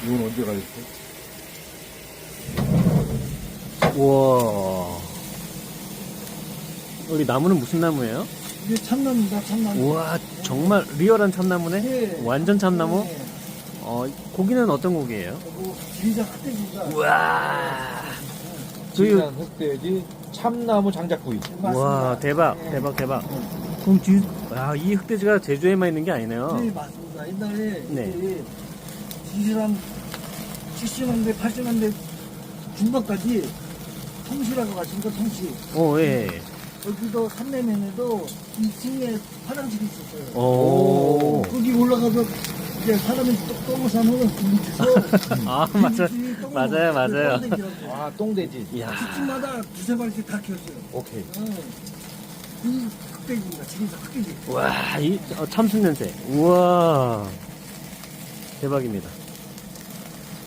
이건 언제 가 있어? 우와. 여기 나무는 무슨 나무예요? 이게 참나무입니다, 참나무. 우와, 정말 리얼한 참나무네? 네. 완전 참나무? 네. 고기는 어떤 고기예요? 그리고 지리자 흑돼지가. 우와. 진한 흑돼지, 참나무 장작구이. 우와, 대박, 네. 대박, 대박. 그럼 이 흑돼지가 제주에만 있는 게 아니네요. 네, 맞습니다. 옛날에 네. 이게 지리산 70년대, 80년대 중반까지 통시라고 가십니까, 통시. 예. 여기도 산내면에도 2층에 화장실이 있었어요. 오. 거기 올라가서 이제 사람이 똥을 싸면 밑에서 아, 맞아요, 맞아요. 아, 똥돼지. 이야. 집집마다 두세 마리씩 다 키웠어요. 오케이. 이 흑돼지입니다. 지금도 흑돼지. 와, 참순 냄새. 우와. 대박입니다.